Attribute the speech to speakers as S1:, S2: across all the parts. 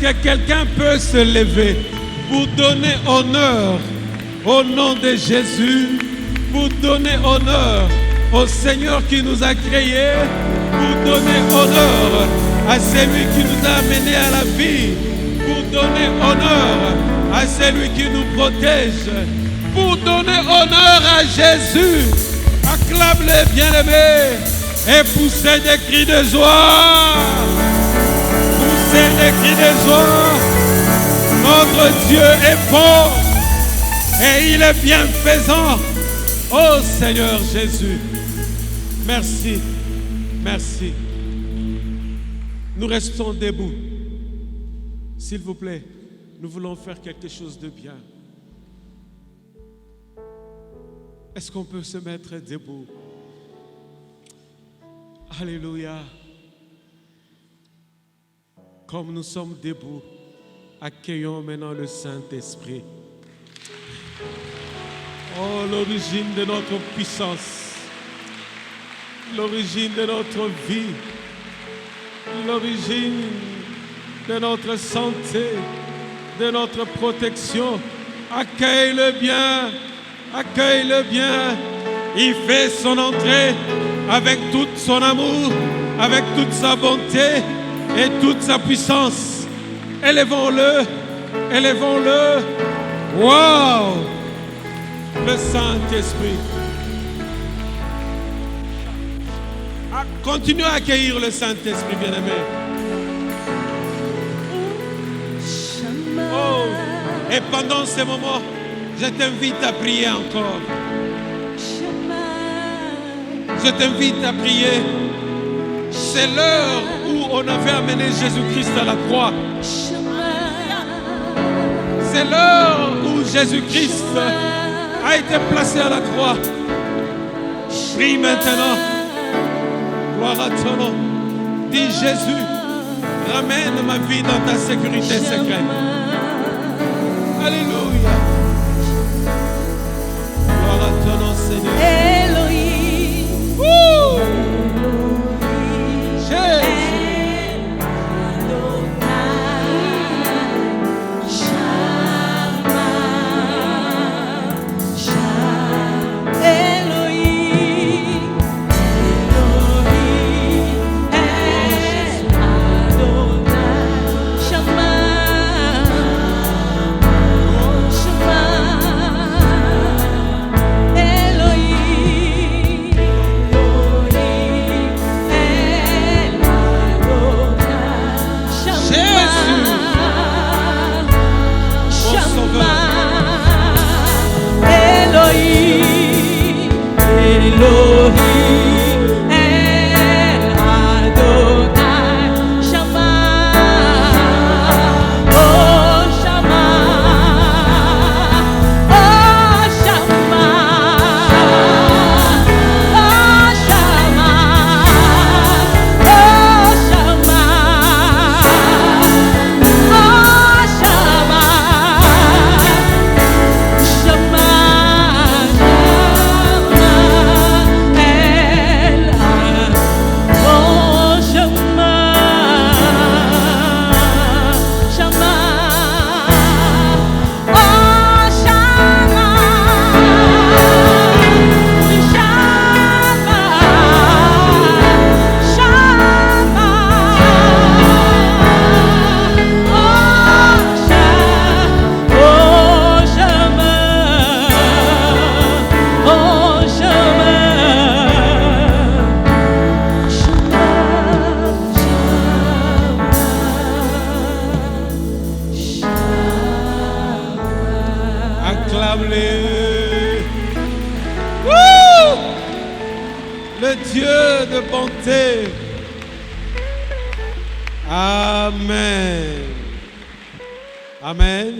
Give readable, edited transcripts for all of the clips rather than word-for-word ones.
S1: Est-ce que quelqu'un peut se lever pour donner honneur au nom de Jésus, pour donner honneur au Seigneur qui nous a créés, pour donner honneur à celui qui nous a amenés à la vie, pour donner honneur à celui qui nous protège, pour donner honneur à Jésus. Acclame les bien-aimés et poussez des cris de joie. Poussez des cris de joie. Notre Dieu est bon et il est bienfaisant. Oh Seigneur Jésus, merci, merci. Nous restons debout. S'il vous plaît, nous voulons faire quelque chose de bien. Est-ce qu'on peut se mettre debout? Alléluia. Comme nous sommes debout, accueillons maintenant le Saint-Esprit. Oh, l'origine de notre puissance, l'origine de notre vie, l'origine de notre santé, de notre protection. Accueille-le bien, accueille-le bien. Il fait son entrée avec tout son amour, avec toute sa bonté et toute sa puissance. Élevons-le, élevons-le. Wow! Le Saint-Esprit. Continue à accueillir le Saint-Esprit, bien-aimé. Oh, et pendant ce moment, je t'invite à prier encore. Je t'invite à prier. C'est l'heure où on avait amené Jésus-Christ à la croix. C'est l'heure où Jésus-Christ a été placé à la croix. Prie maintenant. Gloire à ton nom. Dis Jésus, ramène ma vie dans ta sécurité secrète. Alléluia. Gloire à ton nom, Seigneur.
S2: Elohim.
S1: Jésus. Le Dieu de bonté. Amen. Amen.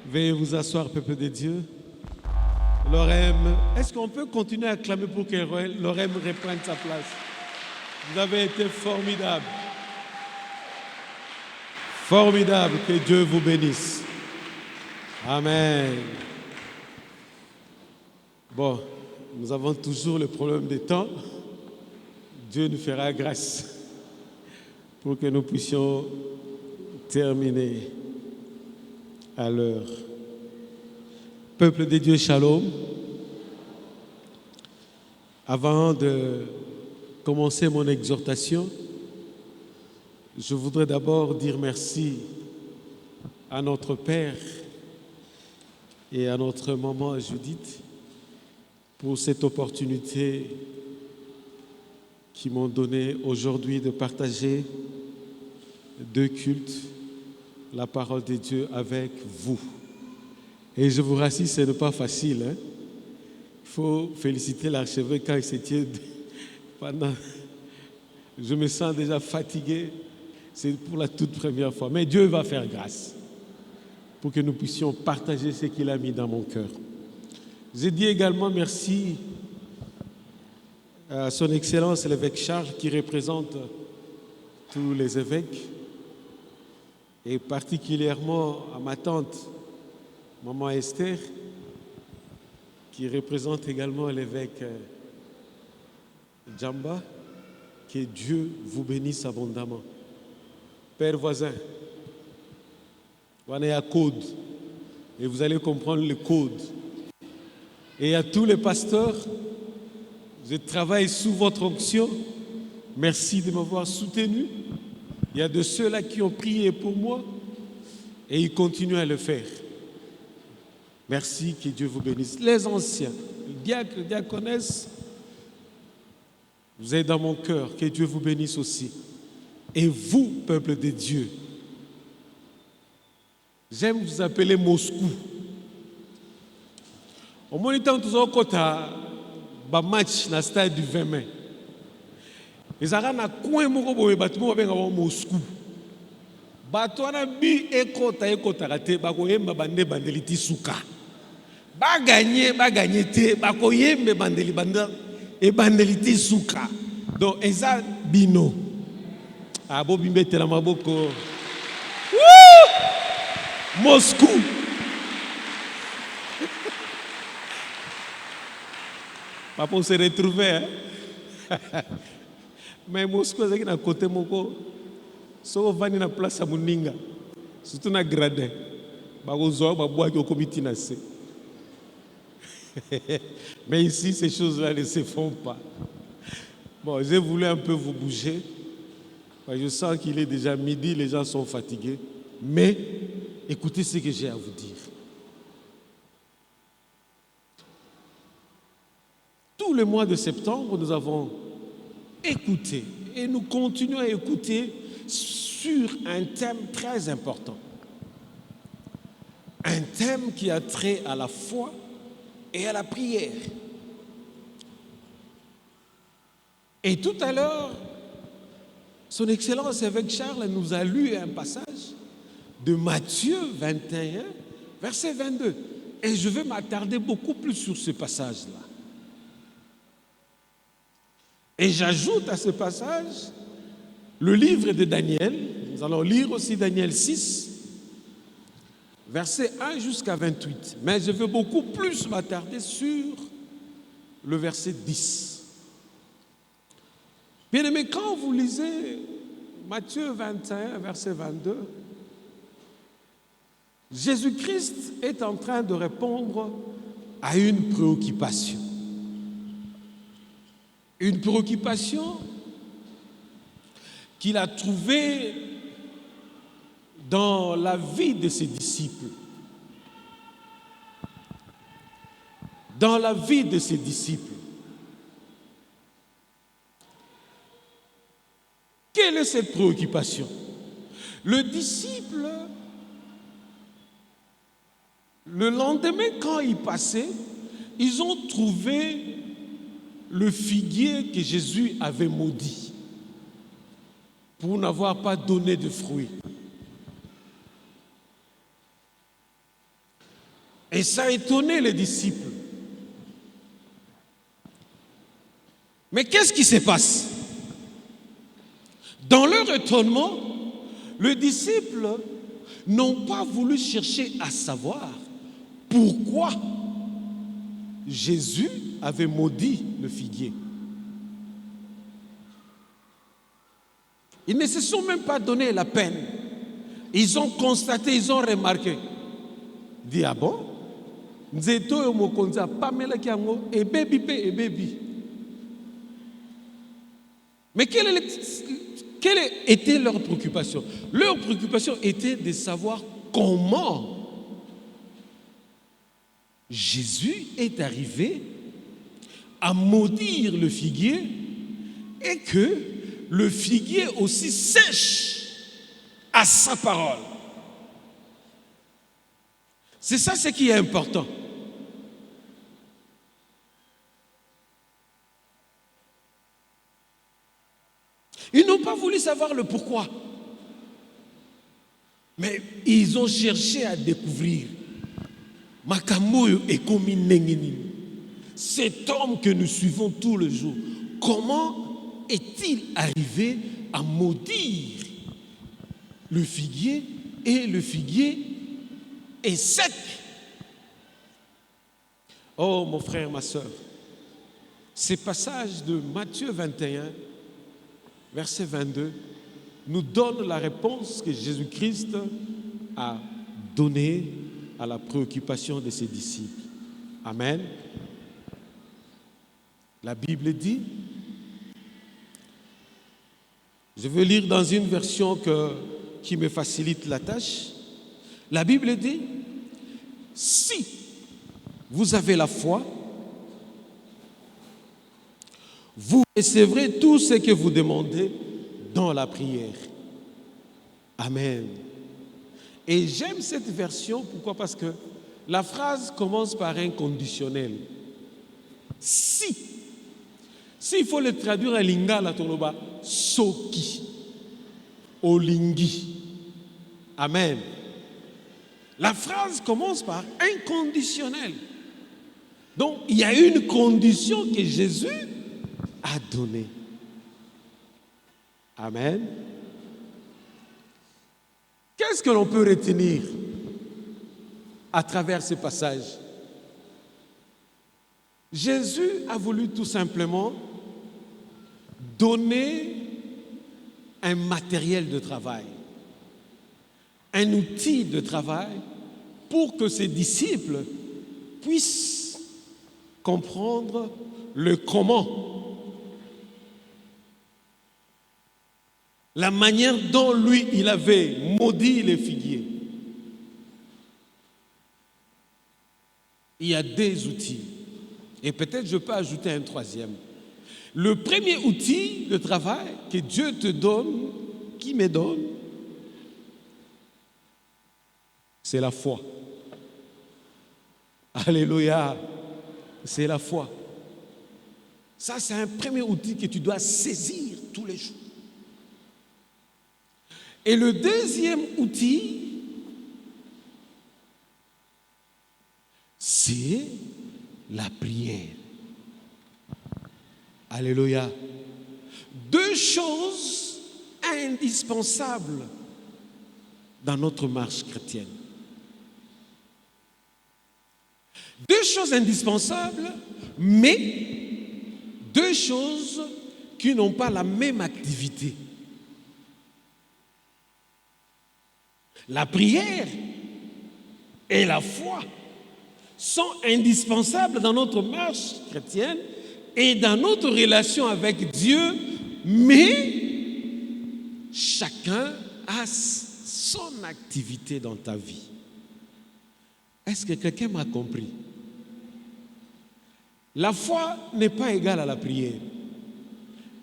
S1: Veuillez vous asseoir, peuple de Dieu. Lorem, est-ce qu'on peut continuer à acclamer pour que Lorem reprenne sa place? Vous avez été formidable. Formidable, que Dieu vous bénisse. Amen. Bon, nous avons toujours le problème des temps. Dieu nous fera grâce pour que nous puissions terminer à l'heure. Peuple de Dieu, shalom. Avant de commencer mon exhortation, je voudrais d'abord dire merci à notre Père et à notre maman Judith pour cette opportunité qu'ils m'ont donnée aujourd'hui de partager deux cultes, la parole de Dieu avec vous. Et je vous rassure, ce n'est pas facile. Il faut féliciter l'archevêque quand il se tient pendant... Je me sens déjà fatigué. C'est pour la toute première fois. Mais Dieu va faire grâce pour que nous puissions partager ce qu'il a mis dans mon cœur. Je dis également merci à son Excellence l'évêque Charles qui représente tous les évêques et particulièrement à ma tante, maman Esther, qui représente également l'évêque Djamba. Que Dieu vous bénisse abondamment. Père voisin, on est à code et vous allez comprendre le code. Et à tous les pasteurs, je travaille sous votre onction. Merci de m'avoir soutenu. Il y a de ceux-là qui ont prié pour moi et ils continuent à le faire. Merci, que Dieu vous bénisse. Les anciens, le diacre, la diaconesse, vous êtes dans mon cœur, que Dieu vous bénisse aussi. Et vous, peuple de Dieu, j'aime vous appeler Moscou. Au moins, temps tous au côté ba match na stade du 20 mai. Les Arabes na coin moko boye batumo benga Moscou. Bato na bi ekota raté ba koyemba bande bandeliti suka. Ba gagner te ba koyembe bandeli banda e bandeliti suka. Donc eza bino. Abo bimbete la maboko. Moscou. Papa, on s'est retrouvés. Mais Moscou, c'est à côté de moi. Si on va dans la place à Mouninga, surtout dans le gradin, mais ici, ces choses-là ne se font pas. Bon, j'ai voulu un peu vous bouger. Je sens qu'il est déjà midi, les gens sont fatigués. Mais écoutez ce que j'ai à vous dire. Tout le mois de septembre, nous avons écouté et nous continuons à écouter sur un thème très important. Un thème qui a trait à la foi et à la prière. Et tout à l'heure, son Excellence évêque Charles nous a lu un passage de Matthieu 21, verset 22. Et je vais m'attarder beaucoup plus sur ce passage-là. Et j'ajoute à ce passage le livre de Daniel. Nous allons lire aussi Daniel 6, verset 1 jusqu'à 28. Mais je veux beaucoup plus m'attarder sur le verset 10. Bien aimé, quand vous lisez Matthieu 21, verset 22, Jésus-Christ est en train de répondre à une préoccupation. Une préoccupation qu'il a trouvée dans la vie de ses disciples. Dans la vie de ses disciples. Quelle est cette préoccupation? Le disciple, le lendemain, quand il passait, ils ont trouvé le figuier que Jésus avait maudit pour n'avoir pas donné de fruits. Et ça a étonné les disciples. Mais qu'est-ce qui se passe? Dans leur étonnement, les disciples n'ont pas voulu chercher à savoir pourquoi Jésus avait maudit le figuier. Ils ne se sont même pas donné la peine Ils ont constaté, ils ont remarqué. Dit, ah bon? Nzeto yo mokonzi apamela kiango ebebi pe ebebi. Mais quelle était leur préoccupation? Leur préoccupation était de savoir comment Jésus est arrivé à maudire le figuier et que le figuier aussi sèche à sa parole. C'est ça ce qui est important. Ils n'ont pas voulu savoir le pourquoi. Mais ils ont cherché à découvrir. Makamoyo ekomi nengeni. Cet homme que nous suivons tous les jours, comment est-il arrivé à maudire le figuier et le figuier est sec? Oh mon frère, ma soeur, ces passages de Matthieu 21, verset 22, nous donnent la réponse que Jésus-Christ a donnée à la préoccupation de ses disciples. Amen. La Bible dit, je veux lire dans une version qui me facilite la tâche. La Bible dit, si vous avez la foi, vous recevrez tout ce que vous demandez dans la prière. Amen. Et j'aime cette version, pourquoi? Parce que la phrase commence par un conditionnel. Si. S'il faut le traduire en lingala, toloba, soki, olingi. Amen. La phrase commence par un conditionnel. Donc, il y a une condition que Jésus a donnée. Amen. Qu'est-ce que l'on peut retenir à travers ce passage? Jésus a voulu tout simplement donner un matériel de travail, un outil de travail pour que ses disciples puissent comprendre le comment, la manière dont lui, il avait maudit les figuiers. Il y a des outils. Et peut-être je peux ajouter un troisième. Le premier outil de travail que Dieu te donne, qui me donne, c'est la foi. Alléluia. C'est la foi. Ça, c'est un premier outil que tu dois saisir tous les jours. Et le deuxième outil, c'est la prière. Alléluia. Deux choses indispensables dans notre marche chrétienne. Deux choses indispensables, mais deux choses qui n'ont pas la même activité. La prière et la foi sont indispensables dans notre marche chrétienne et dans notre relation avec Dieu, mais chacun a son activité dans ta vie. Est-ce que quelqu'un m'a compris? La foi n'est pas égale à la prière.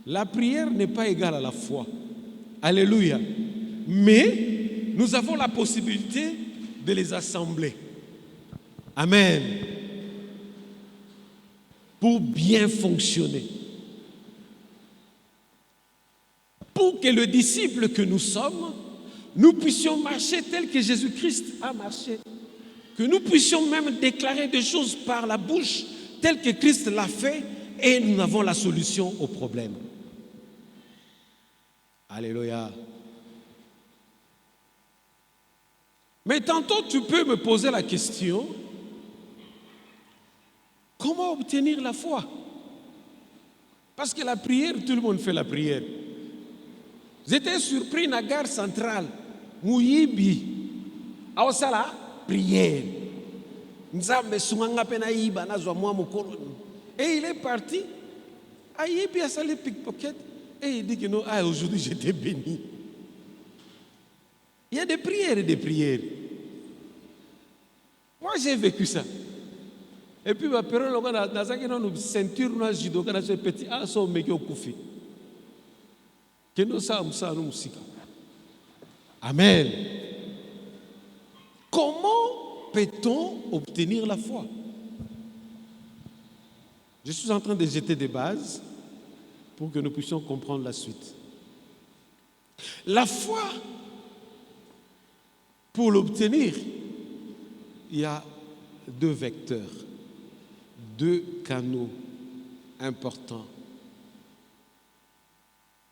S1: La prière n'est pas égale à la foi. Alléluia. Mais nous avons la possibilité de les assembler. Amen. Pour bien fonctionner. Pour que le disciple que nous sommes, nous puissions marcher tel que Jésus-Christ a marché. Que nous puissions même déclarer des choses par la bouche tel que Christ l'a fait et nous avons la solution au problème. Alléluia. Mais tantôt tu peux me poser la question, comment obtenir la foi? Parce que la prière, tout le monde fait la prière. J'étais surpris à la gare centrale. muyibi aosala prière. Nzambe sunganga pena yiba nazwa mwa mokolo. Et il est parti. Ayibi a salé pickpocket. Et il dit que non, aujourd'hui j'étais béni. Il y a des prières et des prières. Moi j'ai vécu ça. Et puis ma période dans une ceinture dans judo quand j'ai petit son mec au koufi. Que nous sommes ça nous musique. Amen. Comment peut-on obtenir la foi? Je suis en train de jeter des bases pour que nous puissions comprendre la suite. La foi, pour l'obtenir, il y a deux vecteurs, deux canaux importants.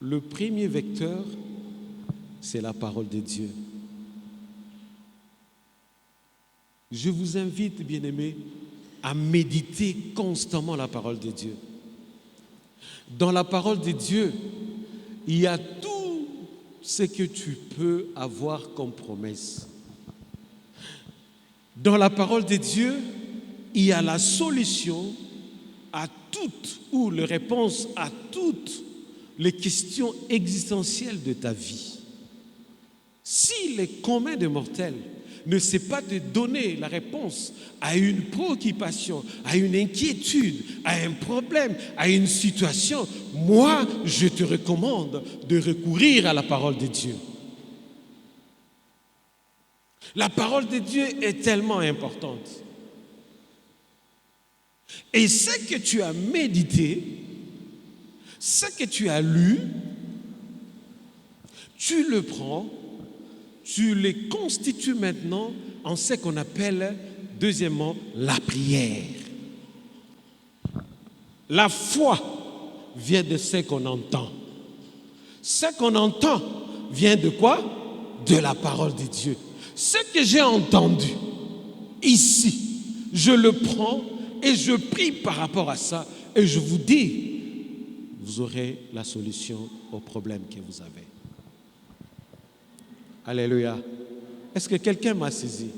S1: Le premier vecteur, c'est la parole de Dieu. Je vous invite, bien-aimés, à méditer constamment la parole de Dieu. Dans la parole de Dieu, il y a tout ce que tu peux avoir comme promesse. Dans la parole de Dieu, il y a la solution à toutes ou les réponses à toutes les questions existentielles de ta vie. Si les communs des mortels ne sait pas te donner la réponse à une préoccupation, à une inquiétude, à un problème, à une situation, moi, je te recommande de recourir à la parole de Dieu. La parole de Dieu est tellement importante. Et ce que tu as médité, ce que tu as lu, tu le prends, tu les constitues maintenant en ce qu'on appelle, deuxièmement, la prière. La foi vient de ce qu'on entend. Ce qu'on entend vient de quoi? De la parole de Dieu. Ce que j'ai entendu ici, je le prends et je prie par rapport à ça et je vous dis, vous aurez la solution au problème que vous avez. Alléluia. Est-ce que quelqu'un m'a saisi?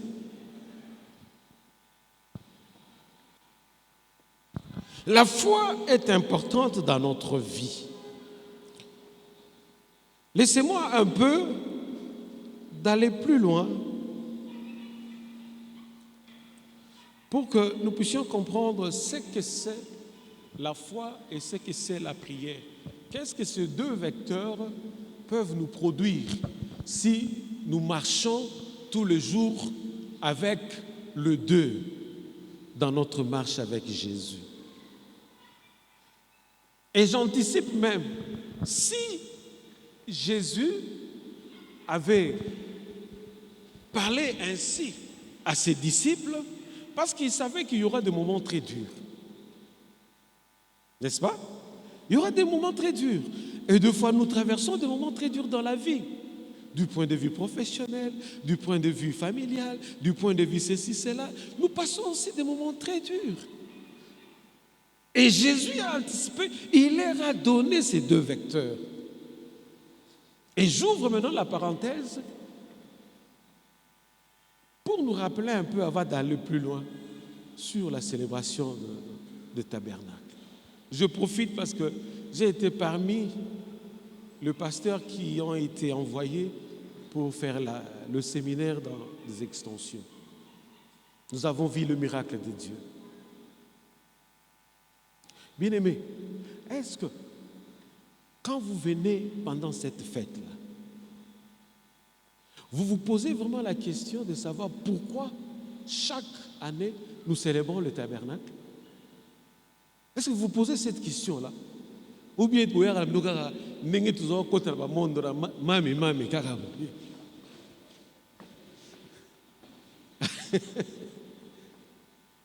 S1: La foi est importante dans notre vie. Laissez-moi un peu d'aller plus loin pour que nous puissions comprendre ce que c'est la foi et ce que c'est la prière. Qu'est-ce que ces deux vecteurs peuvent nous produire si nous marchons tous les jours avec le deux dans notre marche avec Jésus. Et j'anticipe même, si Jésus avait parlé ainsi à ses disciples, parce qu'il savait qu'il y aura des moments très durs. N'est-ce pas? Il y aura des moments très durs. Et des fois, nous traversons des moments très durs dans la vie. Du point de vue professionnel, du point de vue familial, du point de vue ceci, cela. Nous passons aussi des moments très durs. Et Jésus a anticipé, il leur a donné ces deux vecteurs. Et j'ouvre maintenant la parenthèse pour nous rappeler un peu, avant d'aller plus loin, sur la célébration de tabernacle. Je profite parce que j'ai été parmi les pasteurs qui ont été envoyés pour faire le séminaire dans les extensions. Nous avons vu le miracle de Dieu. Bien-aimés, est-ce que quand vous venez pendant cette fête-là, vous vous posez vraiment la question de savoir pourquoi chaque année nous célébrons le tabernacle? Est-ce que vous vous posez cette question-là? Ou bien vous avez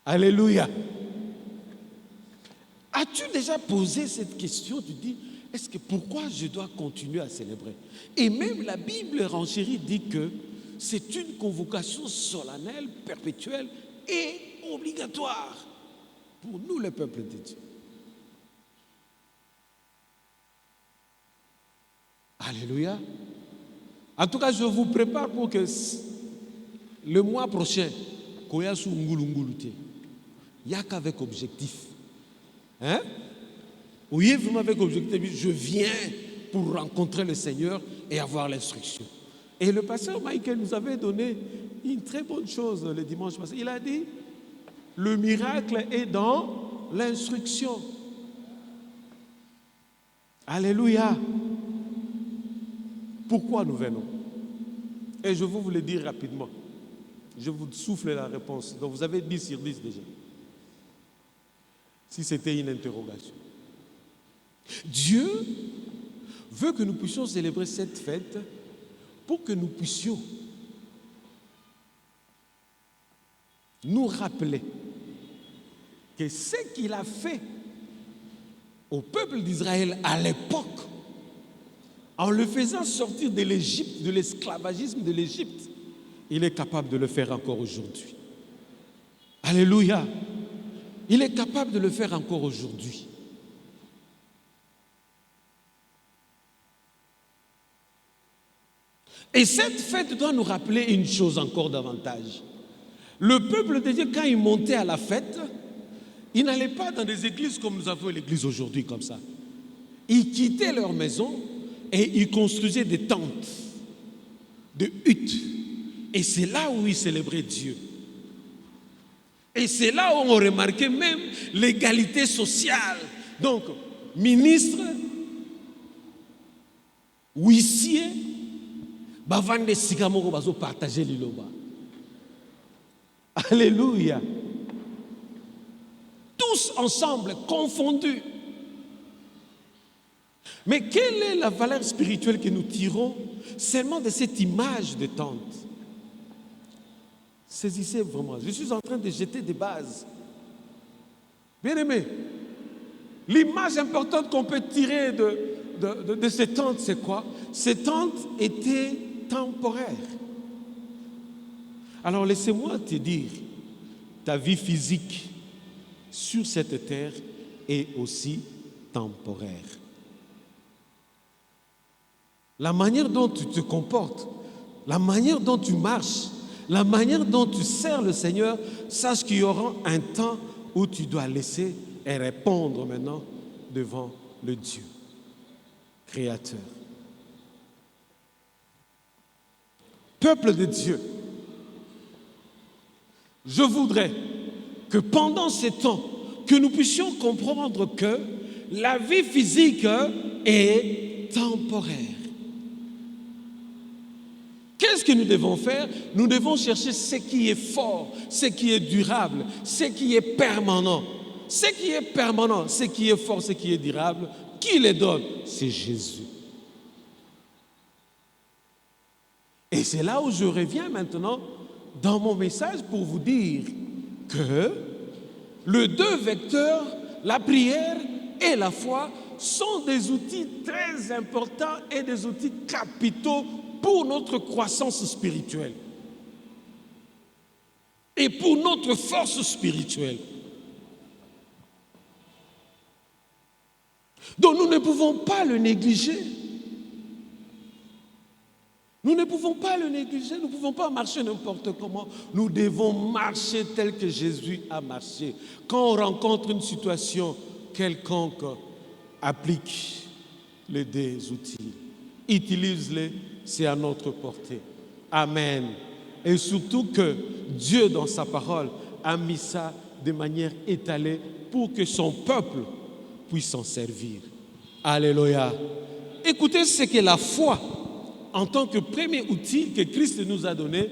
S1: Alléluia. As-tu déjà posé cette question? Tu dis, est-ce que pourquoi je dois continuer à célébrer? Et même la Bible renchérie dit que c'est une convocation solennelle, perpétuelle et obligatoire pour nous, le peuple de Dieu. Alléluia. En tout cas, je vous prépare pour que le mois prochain, Koyasu Ngulungulute, il n'y a qu'avec objectif. Hein? Oui, vraiment avec objectif, je viens pour rencontrer le Seigneur et avoir l'instruction. Et le pasteur Michael nous avait donné une très bonne chose le dimanche passé. Il a dit, le miracle est dans l'instruction. Alléluia. Pourquoi nous venons? Et je vais vous le dire rapidement. Je vous souffle la réponse. Donc vous avez 10 sur 10 déjà. Si c'était une interrogation. Dieu veut que nous puissions célébrer cette fête pour que nous puissions nous rappeler que ce qu'il a fait au peuple d'Israël à l'époque, en le faisant sortir de l'Égypte, de l'esclavagisme de l'Égypte, il est capable de le faire encore aujourd'hui. Alléluia. Il est capable de le faire encore aujourd'hui. Et cette fête doit nous rappeler une chose encore davantage. Le peuple de Dieu, quand il montait à la fête, il n'allait pas dans des églises comme nous avons l'église aujourd'hui, comme ça. Ils quittaient leur maison et ils construisaient des tentes, des huttes. Et c'est là où ils célébraient Dieu. Et c'est là où on remarquait même l'égalité sociale. Donc, ministre, huissier, bavande sikamoko bazo partager liloba. Alléluia. Tous ensemble, confondus. Mais quelle est la valeur spirituelle que nous tirons seulement de cette image de tente? Saisissez vraiment. Je suis en train de jeter des bases. Bien aimé, l'image importante qu'on peut tirer de ces tentes, c'est quoi? Ces tentes étaient temporaires. Alors laissez-moi te dire, ta vie physique sur cette terre est aussi temporaire. La manière dont tu te comportes, la manière dont tu marches, la manière dont tu sers le Seigneur, sache qu'il y aura un temps où tu dois laisser et répondre maintenant devant le Dieu créateur. Peuple de Dieu, je voudrais que pendant ces temps, que nous puissions comprendre que la vie physique est temporaire. Qu'est-ce que nous devons faire? Nous devons chercher ce qui est fort, ce qui est durable, ce qui est permanent. Ce qui est permanent, ce qui est fort, ce qui est durable, qui les donne? C'est Jésus. Et c'est là où je reviens maintenant dans mon message pour vous dire que les deux vecteurs, la prière et la foi, sont des outils très importants et des outils capitaux pour notre croissance spirituelle et pour notre force spirituelle. Donc nous ne pouvons pas le négliger. Nous ne pouvons pas le négliger, nous ne pouvons pas marcher n'importe comment. Nous devons marcher tel que Jésus a marché. Quand on rencontre une situation quelconque, applique les deux outils. Utilise-les, c'est à notre portée. Amen. Et surtout que Dieu, dans sa parole, a mis ça de manière étalée pour que son peuple puisse s'en servir. Alléluia. Écoutez ce que la foi, en tant que premier outil que Christ nous a donné,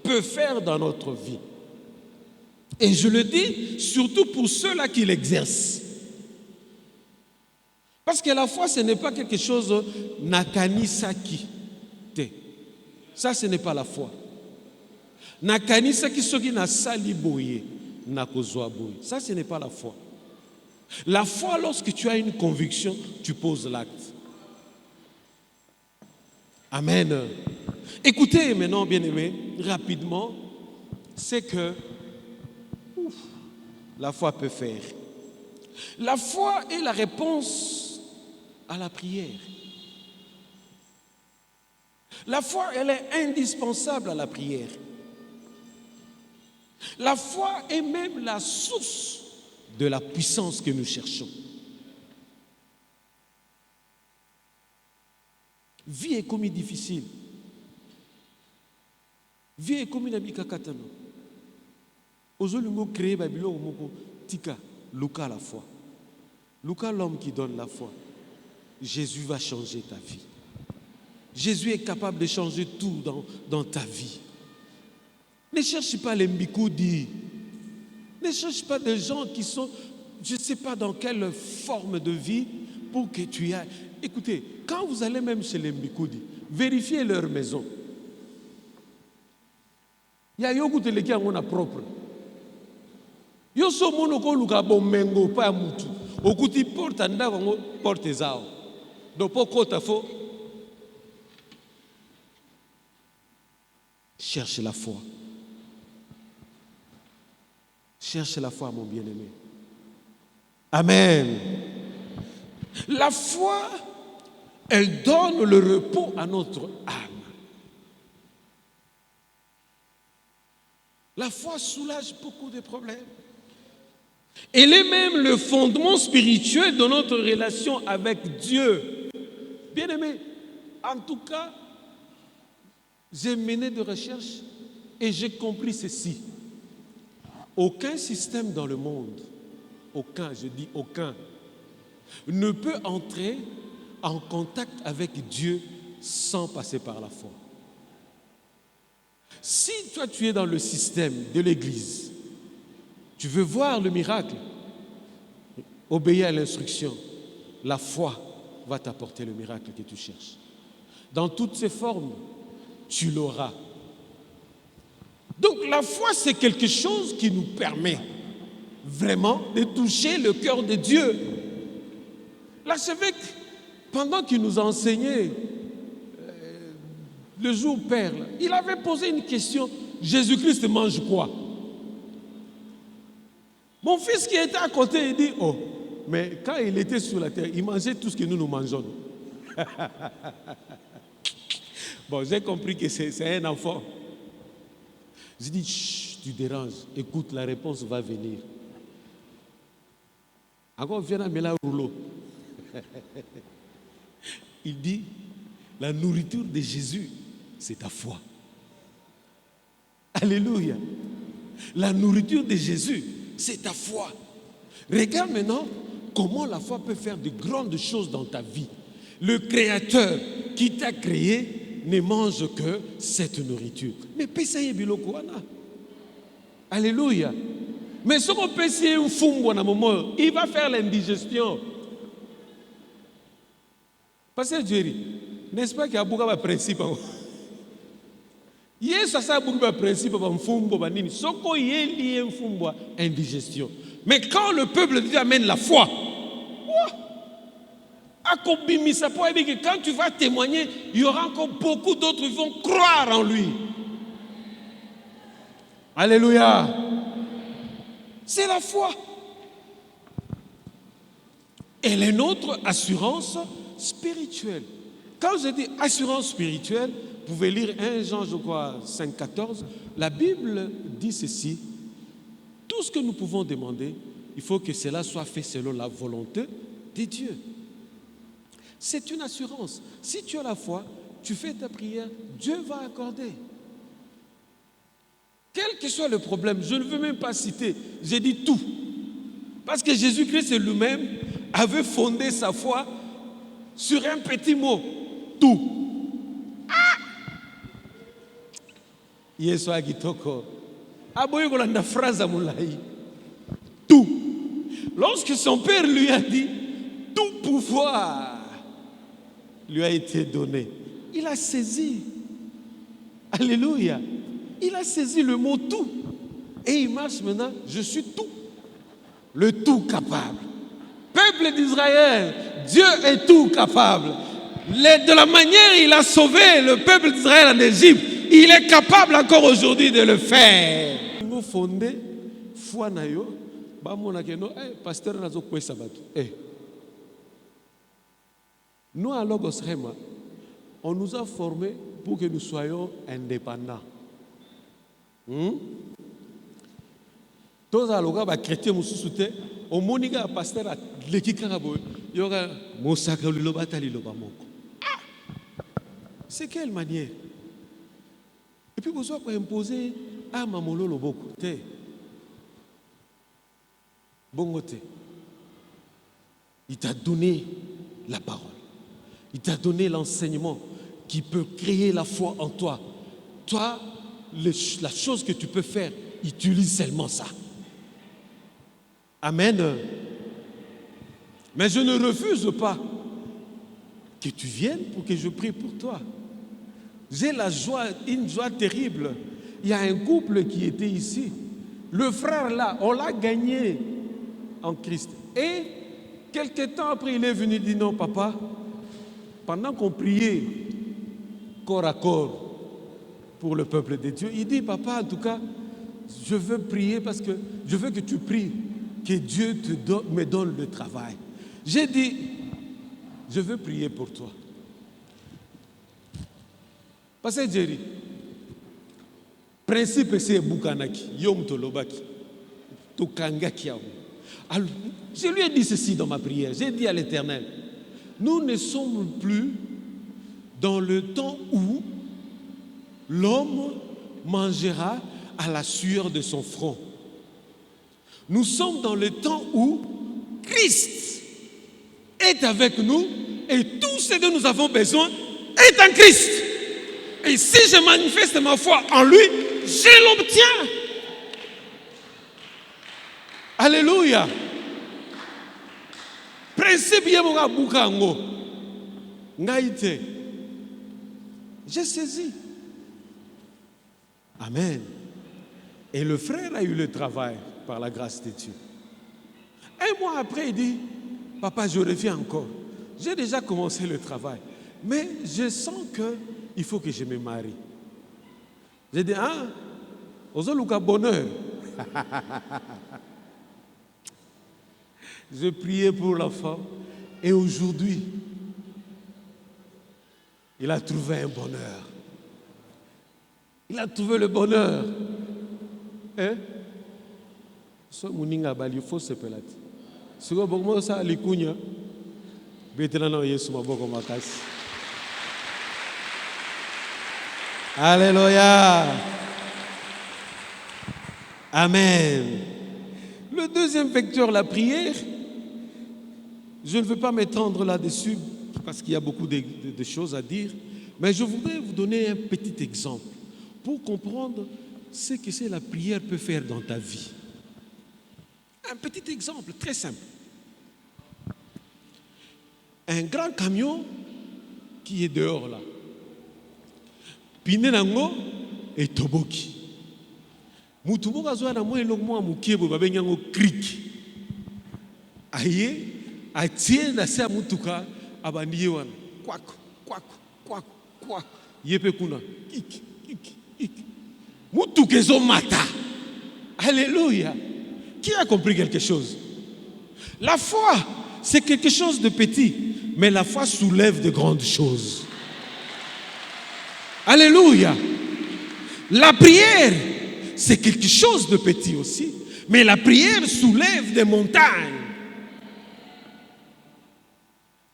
S1: peut faire dans notre vie. Et je le dis surtout pour ceux-là qui l'exercent. Parce que la foi, ce n'est pas quelque chose nakanisaki. Ça, ce n'est pas la foi. Nakanisaki soki na sali boye, nakozwa boye. Ça, ce n'est pas la foi. La foi, lorsque tu as une conviction, tu poses l'acte. Amen. Écoutez maintenant, bien-aimés, rapidement, c'est que la foi peut faire. La foi est la réponse à la prière. La foi, elle est indispensable à la prière. La foi est même la source de la puissance que nous cherchons. Vie est comme difficile. Vie est comme une amicacatano. Ozolingo créé Babylone moko tika Luca la foi. Luca l'homme qui donne la foi. Jésus va changer ta vie. Jésus est capable de changer tout dans ta vie. Ne cherche pas les mbikoudi. Ne cherche pas des gens qui sont, je ne sais pas dans quelle forme de vie pour que tu ailles. Écoutez, quand vous allez même chez les mbikoudi, vérifiez leur maison. Il y a yogout les qui ont propre. Yo so monoko luka bomengo pa mutu. Okuti porte anda ko porte zao. Do poko tafo. Cherche la foi. Cherche la foi, mon bien-aimé. Amen. La foi, elle donne le repos à notre âme. La foi soulage beaucoup de problèmes. Elle est même le fondement spirituel de notre relation avec Dieu. Bien-aimé, en tout cas, j'ai mené des recherches et j'ai compris ceci. Aucun système dans le monde, aucun, je dis aucun, ne peut entrer en contact avec Dieu sans passer par la foi. Si toi tu es dans le système de l'Église, tu veux voir le miracle, obéir à l'instruction, la foi va t'apporter le miracle que tu cherches. Dans toutes ses formes, tu l'auras. Donc la foi, c'est quelque chose qui nous permet vraiment de toucher le cœur de Dieu. L'archevêque, pendant qu'il nous enseignait le jour perle, il avait posé une question: Jésus-Christ mange quoi? Mon fils qui était à côté, il dit: oh, mais quand il était sur la terre, il mangeait tout ce que nous mangeons. Bon, j'ai compris que c'est un enfant. J'ai dit: chut, tu déranges, écoute, la réponse va venir. Encore, viens à mettre rouleau. Il dit: la nourriture de Jésus, c'est ta foi. Alléluia. La nourriture de Jésus, c'est ta foi. Regarde maintenant comment la foi peut faire de grandes choses dans ta vie. Le Créateur qui t'a créé ne mange que cette nourriture. Mais pessaye biloko wana. Alléluia. Mais si on pessaye un fumbo na moment, il va faire l'indigestion. Parce que Dieu, n'est-ce pas qu'il y a beaucoup de principes? Il y a beaucoup de principes dans le fumbo banini. Soko yeli un fumbo indigestion. Mais quand le peuple de Dieu amène la foi, quand tu vas témoigner, il y aura encore beaucoup d'autres qui vont croire en lui. Alléluia. C'est la foi. Elle est notre assurance spirituelle. Quand je dis assurance spirituelle, vous pouvez lire 1 Jean, je crois, 5,14. La Bible dit ceci: tout ce que nous pouvons demander, il faut que cela soit fait selon la volonté de Dieu. C'est une assurance. Si tu as la foi, tu fais ta prière, Dieu va accorder. Quel que soit le problème, je ne veux même pas citer, j'ai dit tout. Parce que Jésus-Christ lui-même avait fondé sa foi sur un petit mot: tout. Yesu agitoko. Aboye kolanda phrase à moulaï. Tout. Lorsque son père lui a dit: tout pouvoir lui a été donné, il a saisi. Alléluia. Il a saisi le mot tout. Et il marche maintenant: je suis tout. Le tout capable. Peuple d'Israël, Dieu est tout capable. De la manière il a sauvé le peuple d'Israël en Égypte, il est capable encore aujourd'hui de le faire. Nous fondé foi na yo, ba mona ke no pasteur nazo kwesa batu. Nous à Logos Rema, on nous a formés pour que nous soyons indépendants. Tous les chrétiens mususute au moniga pasteur lekika boy yoga mosaka liloba taliloba moko. C'est quelle manière? Et puis vous soyez imposer à mamolo loboko te bongote. Il t'a donné la parole. Il t'a donné l'enseignement qui peut créer la foi en toi. Toi, la chose que tu peux faire, utilise seulement ça. Amen. Mais je ne refuse pas que tu viennes pour que je prie pour toi. J'ai la joie, une joie terrible. Il y a un couple qui était ici. Le frère là, on l'a gagné en Christ. Et quelque temps après, il est venu dire non, papa, pendant qu'on priait corps à corps pour le peuple de Dieu, il dit, papa, en tout cas, je veux prier parce que je veux que tu pries, que Dieu me donne le travail. J'ai dit, je veux prier pour toi. Parce que Jerry, principe c'est Bukanaki, Yom Tolobaki, Tokangaki. Alors, je lui ai dit ceci dans ma prière, j'ai dit à l'Éternel, nous ne sommes plus dans le temps où l'homme mangera à la sueur de son front. Nous sommes dans le temps où Christ est avec nous et tout ce dont nous avons besoin est en Christ. Et si je manifeste ma foi en lui, je l'obtiens. Alléluia. Principe yemoga bukango. Ngaïte. J'ai saisi. Amen. Et le frère a eu le travail par la grâce de Dieu. Un mois après, il dit, papa, je reviens encore. J'ai déjà commencé le travail. Mais je sens qu'il faut que je me marie. J'ai dit, ah, Ozoluka bonheur. Je priais pour l'enfant et aujourd'hui, il a trouvé un bonheur. Il a trouvé le bonheur. Hein? Ce mouninga bali faut se pelati. Ce que bon ça likunya. Betelana Yesu maboko makasi. Alléluia. Amen. Le deuxième vecteur, la prière. Je ne veux pas m'étendre là-dessus parce qu'il y a beaucoup de choses à dire, mais je voudrais vous donner un petit exemple pour comprendre ce que la prière peut faire dans ta vie. Un petit exemple très simple. Un grand camion qui est dehors là. Pinenango et toboki. Mutumo kazoa na mwe lokmo amukiebo babenyango creek. Aye atie na se mutuka abandiye wana. Kwak kwak kwak kwak. Yepe kuna. Ik ik ik. Mutukezo mata. Alléluia. Qui a compris quelque chose? La foi, c'est quelque chose de petit, mais la foi soulève de grandes choses. Alléluia. La prière, c'est quelque chose de petit aussi, mais la prière soulève des montagnes.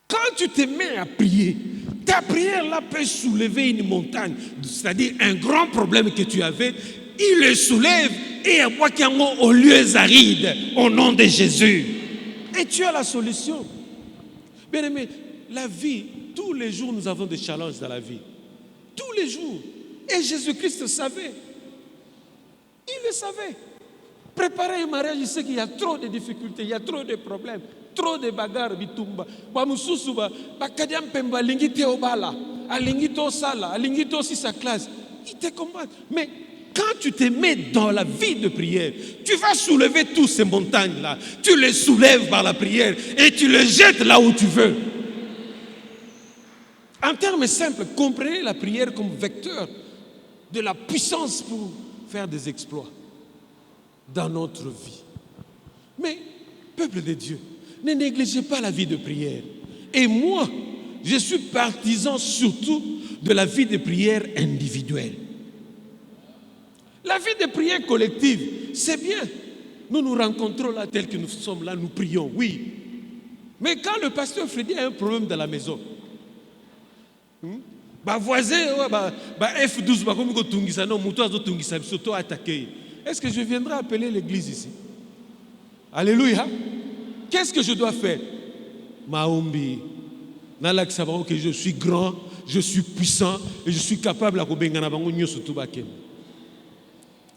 S1: Quand tu te mets à prier, ta prière là peut soulever une montagne, c'est-à-dire un grand problème que tu avais, il le soulève et à moi qui en aux lieux arides, au nom de Jésus. Et tu as la solution. Bien aimé, la vie, tous les jours nous avons des challenges dans la vie. Tous les jours. Et Jésus-Christ savait. Il le savait. Préparer un mariage, il sait qu'il y a trop de difficultés, il y a trop de problèmes, trop de bagarres, bitumba. Bamususuba, bakadiam pemba, lingite obala, alingito sala, alingito si sa classe. Il te combat. Mais quand tu te mets dans la vie de prière, tu vas soulever toutes ces montagnes-là. Tu les soulèves par la prière et tu les jettes là où tu veux. En termes simples, comprenez la prière comme vecteur de la puissance pour faire des exploits dans notre vie. Mais, peuple de Dieu, ne négligez pas la vie de prière. Et moi, je suis partisan surtout de la vie de prière individuelle. La vie de prière collective, c'est bien. Nous nous rencontrons là, tel que nous sommes là, nous prions, oui. Mais quand le pasteur Freddy a un problème dans la maison, voisin, F12, est-ce que je viendrai appeler l'église ici? Alléluia. Qu'est-ce que je dois faire? Maombi, que je suis grand, je suis puissant et je suis capable de.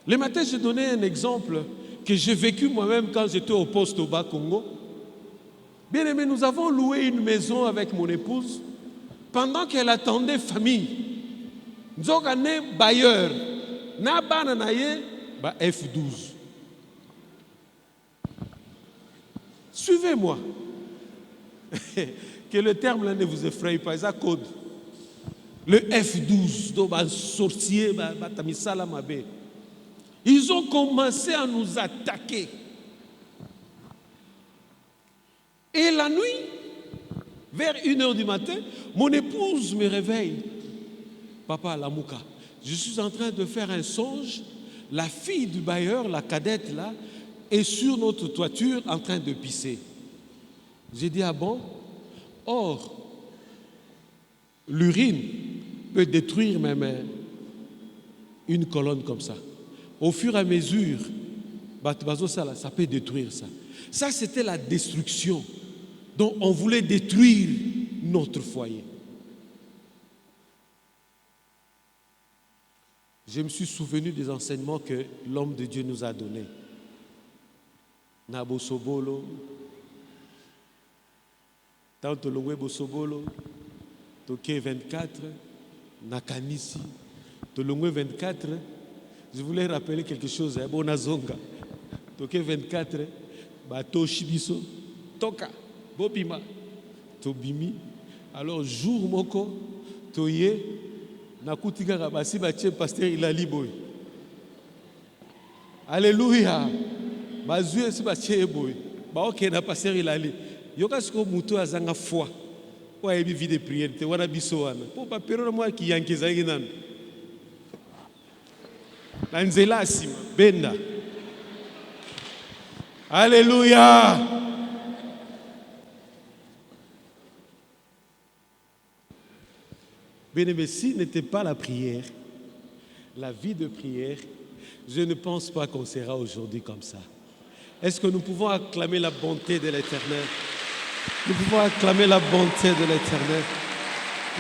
S1: Le matin, j'ai donné un exemple que j'ai vécu moi-même quand j'étais au poste au Bas-Congo. Bien aimé, nous avons loué une maison avec mon épouse pendant qu'elle attendait famille. Nous avons un bailleur. F12. Suivez-moi. Que le terme là ne vous effraie pas, c'est un code. Le F12, sorcier, ils ont commencé à nous attaquer. Et la nuit, vers 1h du matin, mon épouse me réveille. Papa, Lamouka, je suis en train de faire un songe. La fille du bailleur, la cadette là, est sur notre toiture en train de pisser. J'ai dit, ah bon? Or, l'urine peut détruire même une colonne comme ça. Au fur et à mesure, ça peut détruire ça. Ça, c'était la destruction dont on voulait détruire notre foyer. Je me suis souvenu des enseignements que l'homme de Dieu nous a donnés. Nabo Sobolo, Tanto Longwe Sobolo, Toké 24, Nakanisi, Tolongwe 24. Je voulais rappeler quelque chose, Bonazonga, Toké 24, Bato Shibiso, Toka, Bobima, Tobimi. Alors, jour moko, Toye, Nakutiga Rabasi, Bache, Pasteur Ilali Boy. Alléluia. Bazue si Bache Boy. Ok, na Pasteur Ilali. Yoka siko muto azanga foi. Wa ebi vie de prière, te wana biso wana. Po pa pero moi ki yankeza nginan. Nanzela asima, benda. Alléluia. Bien-aimé, si n'était pas la prière, la vie de prière, je ne pense pas qu'on sera aujourd'hui comme ça. Est-ce que nous pouvons acclamer la bonté de l'Éternel? Nous pouvons acclamer la bonté de l'Éternel.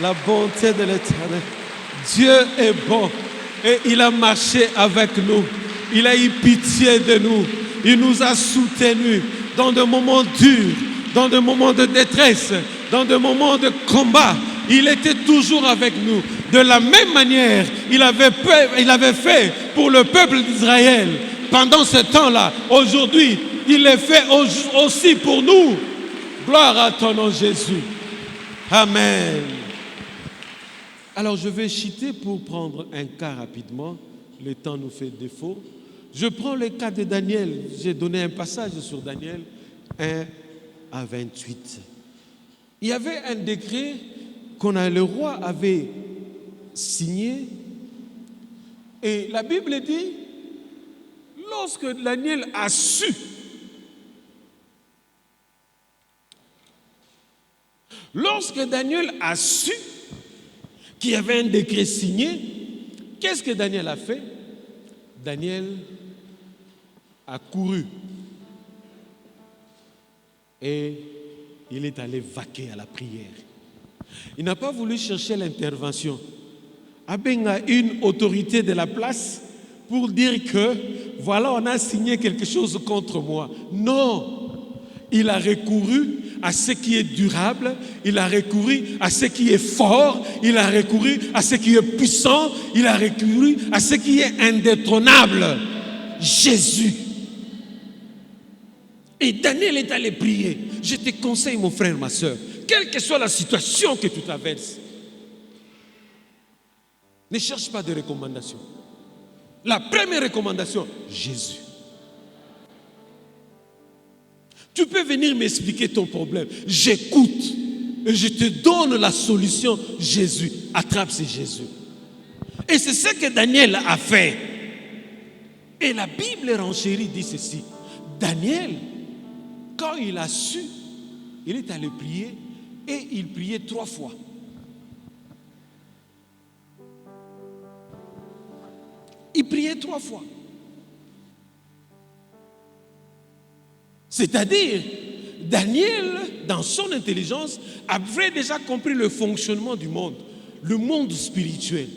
S1: La bonté de l'Éternel. Dieu est bon et il a marché avec nous. Il a eu pitié de nous. Il nous a soutenus dans des moments durs, dans des moments de détresse, dans des moments de combat. Il était toujours avec nous. De la même manière, il avait fait pour le peuple d'Israël pendant ce temps-là. Aujourd'hui, il le fait aussi pour nous. Gloire à ton nom, Jésus. Amen. Alors, je vais chiter pour prendre un cas rapidement. Le temps nous fait défaut. Je prends le cas de Daniel. J'ai donné un passage sur Daniel 1 à 28. Il y avait un décret le roi avait signé. Et la Bible dit, lorsque Daniel a su, qu'il y avait un décret signé, qu'est-ce que Daniel a fait? Daniel a couru et il est allé vaquer à la prière. Il n'a pas voulu chercher l'intervention. Abenga une autorité de la place pour dire que voilà, on a signé quelque chose contre moi. Non, il a recouru à ce qui est durable, il a recouru à ce qui est fort, il a recouru à ce qui est puissant, il a recouru à ce qui est indétrônable. Jésus. Et Daniel est allé prier. Je te conseille, mon frère, ma soeur, quelle que soit la situation que tu traverses, ne cherche pas de recommandation. La première recommandation, Jésus. Tu peux venir m'expliquer ton problème. J'écoute. et je te donne la solution, Jésus. Attrape ce Jésus. Et c'est ce que Daniel a fait. Et la Bible renchérit dit ceci. Daniel, quand il a su, il est allé prier et il priait 3 fois. Il priait 3 fois. C'est-à-dire, Daniel, dans son intelligence, avait déjà compris le fonctionnement du monde, le monde spirituel.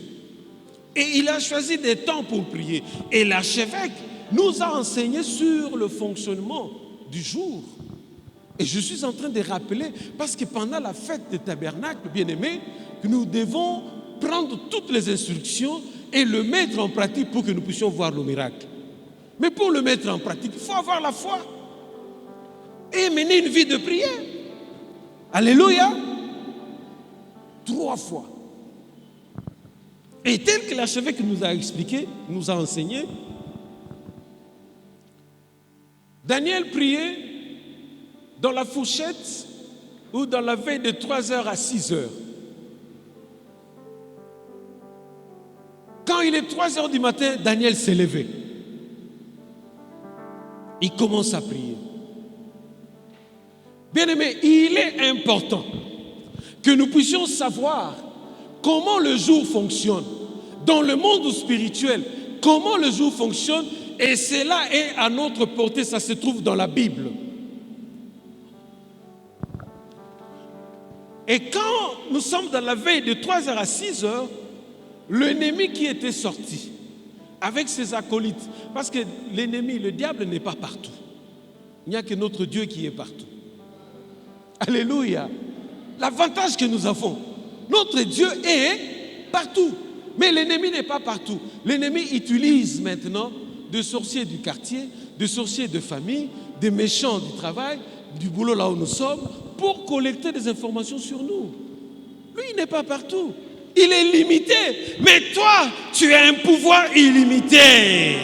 S1: Et il a choisi des temps pour prier. Et l'archevêque nous a enseigné sur le fonctionnement du jour. Et je suis en train de rappeler, parce que pendant la fête des tabernacles, bien-aimés, nous devons prendre toutes les instructions et le mettre en pratique pour que nous puissions voir le miracle. Mais pour le mettre en pratique, il faut avoir la foi et mener une vie de prière. Alléluia. 3 fois. Et tel que l'archevêque nous a expliqué, nous a enseigné, Daniel priait dans la fourchette ou dans la veille de 3h à 6h. Quand il est 3h du matin, Daniel s'est levé. Il commence à prier. Bien-aimés, il est important que nous puissions savoir comment le jour fonctionne. Dans le monde spirituel, comment le jour fonctionne, et cela est à notre portée, ça se trouve dans la Bible. Et quand nous sommes dans la veille de 3h à 6h, l'ennemi qui était sorti avec ses acolytes, parce que l'ennemi, le diable n'est pas partout. Il n'y a que notre Dieu qui est partout. Alléluia. L'avantage que nous avons, notre Dieu est partout, mais l'ennemi n'est pas partout. L'ennemi utilise maintenant des sorciers du quartier, des sorciers de famille, des méchants du travail, du boulot là où nous sommes, pour collecter des informations sur nous. Lui, il n'est pas partout. Il est limité. Mais toi, tu as un pouvoir illimité.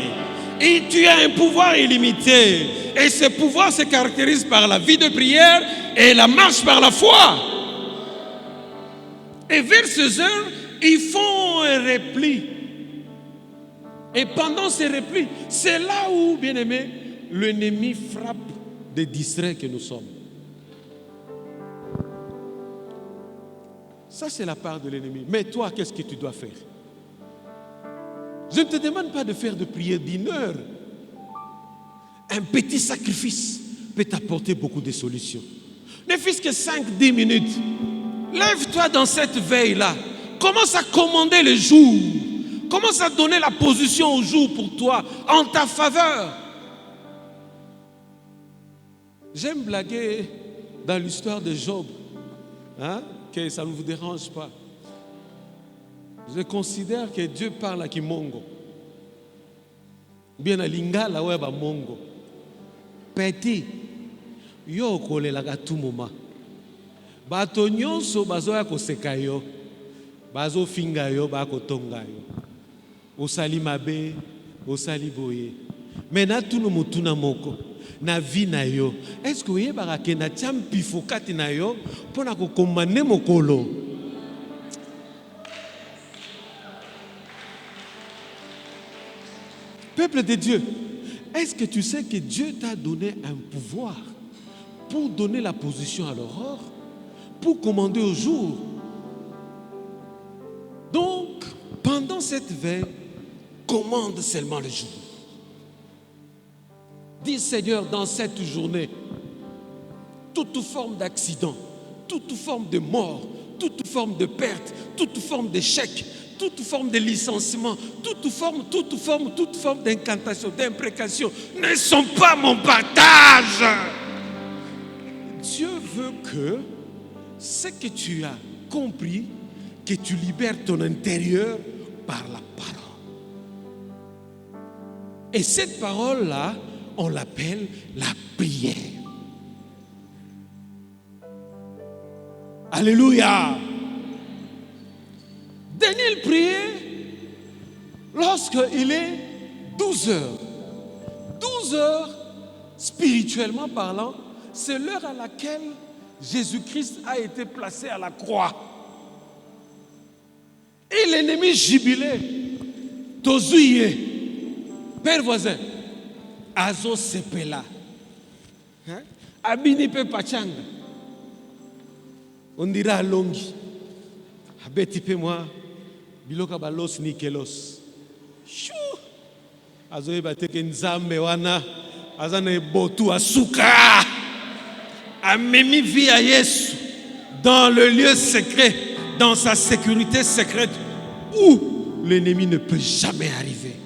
S1: Et tu as un pouvoir illimité. Et ce pouvoir se caractérise par la vie de prière et la marche par la foi. Et vers ces heures, ils font un repli. Et pendant ces replis, c'est là où, bien aimé, l'ennemi frappe des distraits que nous sommes. Ça, c'est la part de l'ennemi. Mais toi, qu'est-ce que tu dois faire? Je ne te demande pas de faire de prière d'1 heure. Un petit sacrifice peut t'apporter beaucoup de solutions. Ne fût-ce que 5-10 minutes. Lève-toi dans cette veille-là. Commence à commander le jour. Commence à donner la position au jour pour toi, en ta faveur. J'aime blaguer dans l'histoire de Job. Hein? Que ça ne vous dérange pas. Je considère que Dieu parle à Kimongo. Bien à Lingala ou à Mongo. Petit. Yo kole la tout moment. Bato nyonso bazo ya koseka yo. Bazo finga yo ba kotonga yo. Osali mabe, osali boye. Mena tout no mutuna moko. Na vie na yo. Est-ce que vous avez na champi fokati na yo pour na kokomane mokolo? Peuple de Dieu, est-ce que tu sais que Dieu t'a donné un pouvoir pour donner la position à l'aurore, pour commander au jour? Donc, pendant cette veille, commande seulement le jour. Dis Seigneur, dans cette journée, toute forme d'accident, toute forme de mort, toute forme de perte, toute forme d'échec, toute forme de licenciement, toute forme d'incantation, d'imprécation ne sont pas mon partage. Dieu veut que ce que tu as compris, que tu libères ton intérieur par la parole. Et cette parole-là, on l'appelle la prière. Alléluia. Daniel priait lorsqu'il est 12 heures. 12 heures, spirituellement parlant, c'est l'heure à laquelle Jésus-Christ a été placé à la croix. Et l'ennemi jubilé, Tozouye, père voisin, Azo Sepela, Abinipe Pachanga, on dira Longi, Abetipe moi, Biloka Balos Nikelos. Chou, Azo Ebateke Nzambe wana, Azane Botu Asuka, Amemi via Yesu, dans le lieu secret, dans sa sécurité secrète, où l'ennemi ne peut jamais arriver.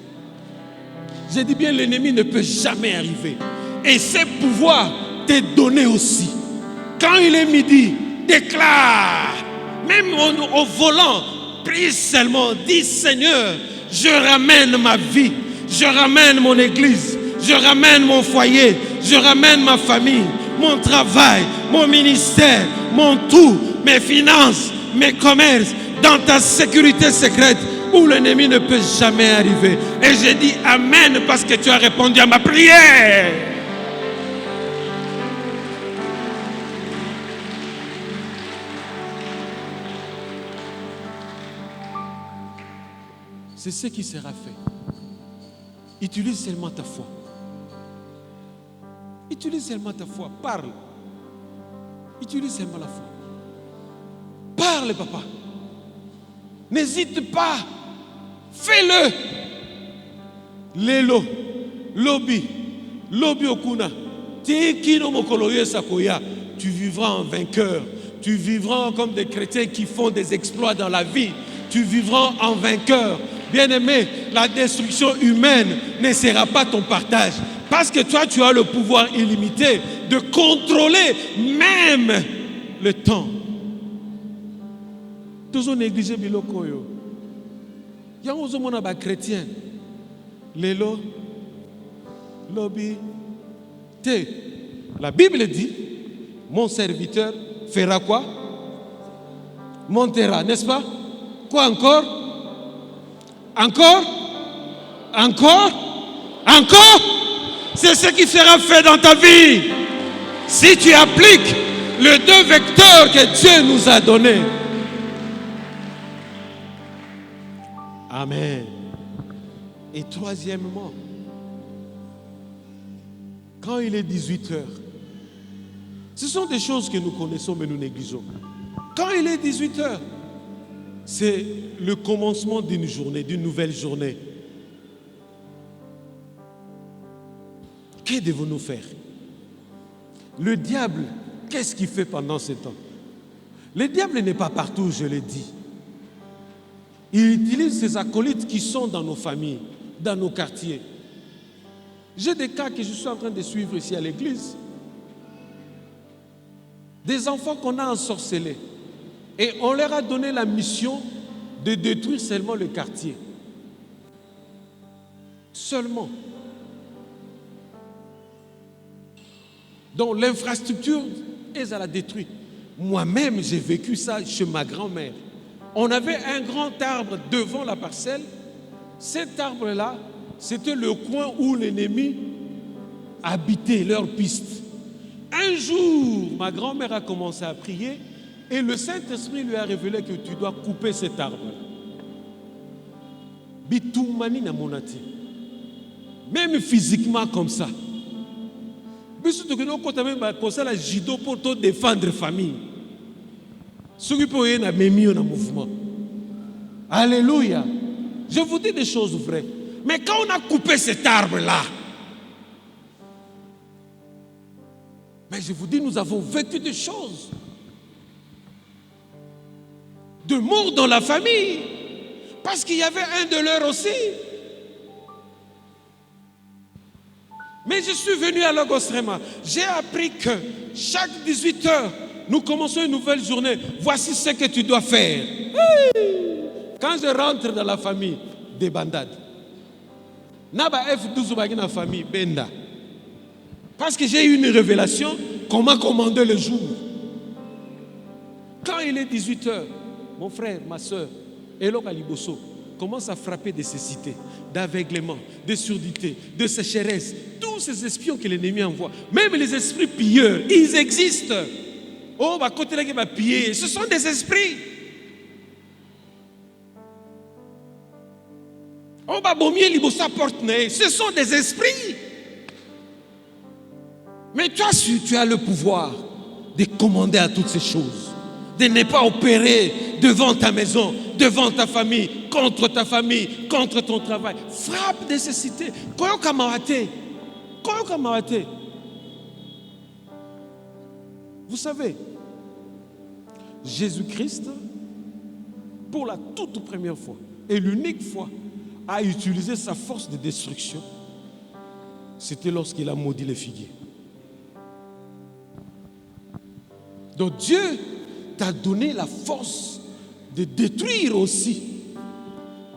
S1: Je dis bien, l'ennemi ne peut jamais arriver. Et ces pouvoirs t'est donné aussi. Quand il est midi, déclare, même au volant, prie seulement, dis Seigneur, je ramène ma vie, je ramène mon église, je ramène mon foyer, je ramène ma famille, mon travail, mon ministère, mon tout, mes finances, mes commerces, dans ta sécurité secrète où l'ennemi ne peut jamais arriver. Et j'ai dit Amen parce que tu as répondu à ma prière. C'est ce qui sera fait. Utilise seulement ta foi. Utilise seulement ta foi. Parle. Utilise seulement la foi. Parle, papa. N'hésite pas. Fais-le. Lelo, Lobi, Lobi Okuna. Tu vivras en vainqueur. Tu vivras comme des chrétiens qui font des exploits dans la vie. Tu vivras en vainqueur. Bien-aimé, la destruction humaine ne sera pas ton partage. Parce que toi, tu as le pouvoir illimité de contrôler même le temps. Toujours négliger biloko yo. Yango zomona ba chrétien. Lelo, Lobi, Te. La Bible dit, mon serviteur fera quoi? Montera, n'est-ce pas? Quoi encore? Encore? Encore? Encore? C'est ce qui sera fait dans ta vie. Si tu appliques les deux vecteurs que Dieu nous a donnés. Amen. Et troisièmement, quand il est 18 heures, ce sont des choses que nous connaissons mais nous négligeons. Quand il est 18 heures, c'est le commencement d'une journée, d'une nouvelle journée. Que devons-nous faire? Le diable, qu'est-ce qu'il fait pendant ce temps? Le diable n'est pas partout, je l'ai dit. Il utilise ses acolytes qui sont dans nos familles, dans nos quartiers. J'ai des cas que je suis en train de suivre ici à l'église. Des enfants qu'on a ensorcelés. Et on leur a donné la mission de détruire seulement le quartier. Seulement. Donc l'infrastructure est à la détruire. Moi-même, j'ai vécu ça chez ma grand-mère. On avait un grand arbre devant la parcelle. Cet arbre-là, c'était le coin où l'ennemi habitait leur piste. Un jour, ma grand-mère a commencé à prier et le Saint-Esprit lui a révélé que tu dois couper cet arbre. Bitumani na monati. Même physiquement comme ça. Surtout que nous avons la judo pour te défendre la famille. Ce qui peut être un mouvement. Alléluia. Je vous dis des choses vraies. Mais quand on a coupé cet arbre-là, mais je vous dis, nous avons vécu des choses. De mort dans la famille. Parce qu'il y avait un de leurs aussi. Mais je suis venu à Logostrema. J'ai appris que chaque 18 heures, nous commençons une nouvelle journée. Voici ce que tu dois faire. Quand je rentre dans la famille, des bandades. Naba F12 dans la famille, Benda. Parce que j'ai eu une révélation qu'on m'a commandé le jour. Quand il est 18 heures, mon frère, ma soeur, Elo Kaliboso, commence à frapper de cécité, d'aveuglement, de surdité, de sécheresse. Tous ces espions que l'ennemi envoie, même les esprits pilleurs, ils existent. Oh, bah, côté là qui va piller. Ce sont des esprits. Oh, bah, bomier, libosa porte-nez. Ce sont des esprits. Mais toi, tu as le pouvoir de commander à toutes ces choses. De ne pas opérer devant ta maison, devant ta famille, contre ton travail. Frappe nécessité. Koyo kamarate. Vous savez, Jésus-Christ, pour la toute première fois et l'unique fois, a utilisé sa force de destruction. C'était lorsqu'il a maudit les figuiers. Donc Dieu t'a donné la force de détruire aussi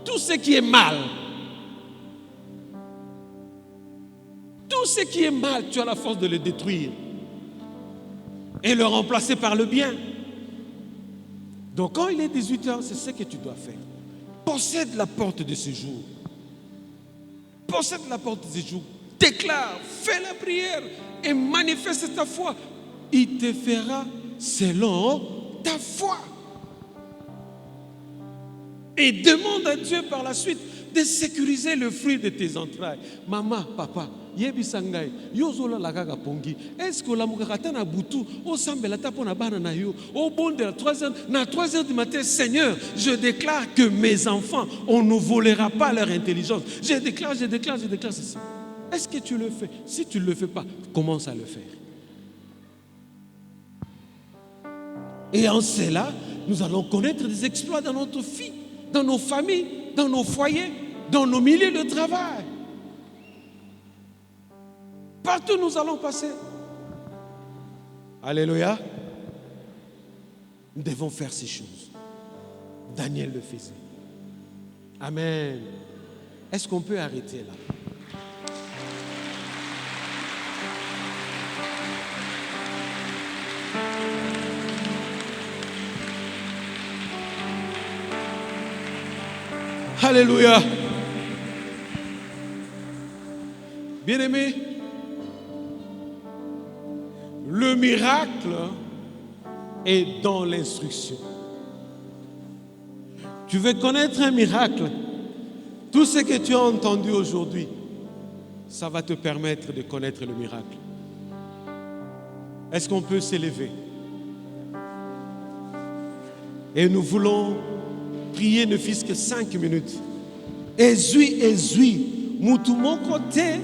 S1: tout ce qui est mal. Tout ce qui est mal, tu as la force de le détruire et le remplacer par le bien. Donc quand il est 18h, c'est ce que tu dois faire. Possède la porte de séjour. Possède la porte de séjour. Déclare, fais la prière et manifeste ta foi. Il te fera selon ta foi. Et demande à Dieu par la suite de sécuriser le fruit de tes entrailles. Maman, papa, yebisangai, yozola lagaga pongi. Est-ce que la mugakata na butu, o sambela tapo na bana na yo, au bon de la 3h du matin, Seigneur, je déclare que mes enfants, on ne volera pas leur intelligence. Je déclare ceci. Est-ce que tu le fais? Si tu ne le fais pas, commence à le faire. Et en cela, nous allons connaître des exploits dans notre vie, dans nos familles, dans nos foyers, dans nos milieux de travail. Partout nous allons passer. Alléluia. Nous devons faire ces choses. Daniel le faisait. Amen. Est-ce qu'on peut arrêter là? Alléluia. Bien-aimé, le miracle est dans l'instruction. Tu veux connaître un miracle? Tout ce que tu as entendu aujourd'hui, ça va te permettre de connaître le miracle. Est-ce qu'on peut s'élever? Et nous voulons prier ne fût-ce que 5 minutes. Ezui, mutumoko te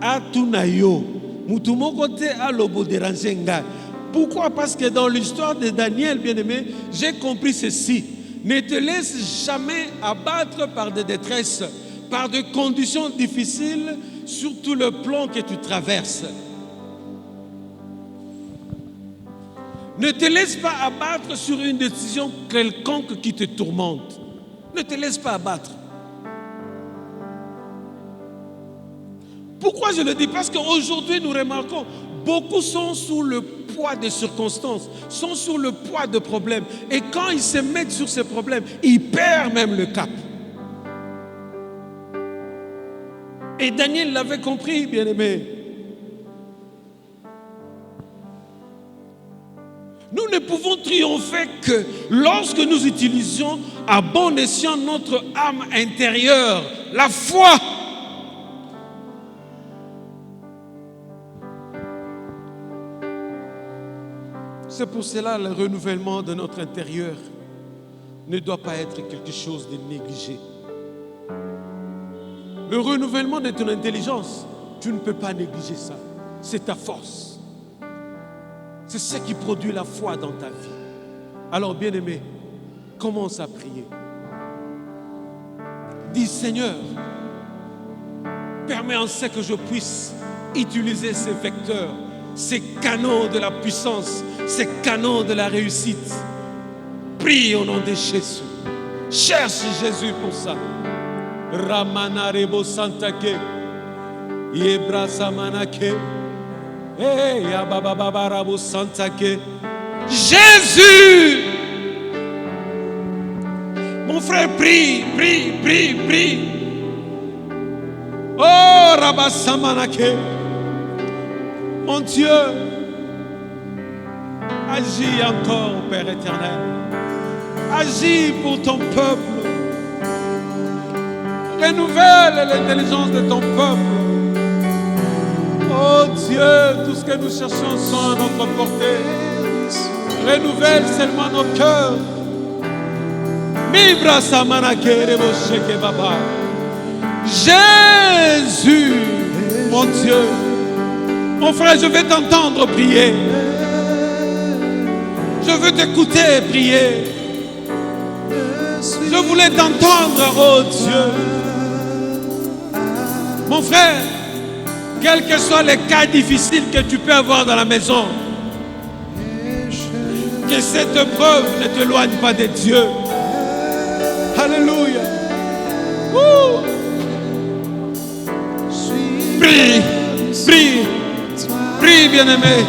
S1: atunayo, mutumoko te alobo derangenga. Pourquoi? Parce que dans l'histoire de Daniel, bien-aimé, j'ai compris ceci. Ne te laisse jamais abattre par des détresses, par des conditions difficiles sur tout le plan que tu traverses. Ne te laisse pas abattre sur une décision quelconque qui te tourmente. Ne te laisse pas abattre. Pourquoi je le dis? Parce qu'aujourd'hui, nous remarquons, beaucoup sont sous le poids des circonstances, sont sous le poids de problèmes. Et quand ils se mettent sur ces problèmes, ils perdent même le cap. Et Daniel l'avait compris, bien-aimé. Nous ne pouvons triompher que lorsque nous utilisions à bon escient notre âme intérieure, la foi. C'est pour cela que le renouvellement de notre intérieur ne doit pas être quelque chose de négligé. Le renouvellement de ton intelligence, tu ne peux pas négliger ça. C'est ta force. C'est ce qui produit la foi dans ta vie. Alors, bien-aimé, commence à prier. Dis, Seigneur, permets en ce que je puisse utiliser ces vecteurs, ces canaux de la puissance, ces canaux de la réussite. Prie au nom de Jésus. Cherche Jésus pour ça. Ramana rebo santake, yebra samanake. Hey, Abababarabu Santake. Jésus! Mon frère, prie. Oh, Rabasamanake. Mon Dieu, Agis encore, Père éternel. Agis pour ton peuple. Renouvelle l'intelligence de ton peuple. Oh Dieu, tout ce que nous cherchons sont à notre portée. Renouvelle seulement nos cœurs. Mibra samanakere bosheke baba. Jésus, mon Dieu. Mon frère, je vais t'entendre prier. Je veux t'écouter prier. Je voulais t'entendre, oh Dieu. Mon frère, quels que soient les cas difficiles que tu peux avoir dans la maison, que cette épreuve ne t'éloigne pas de Dieu. Alléluia. Prie, prie, prie, bien-aimé.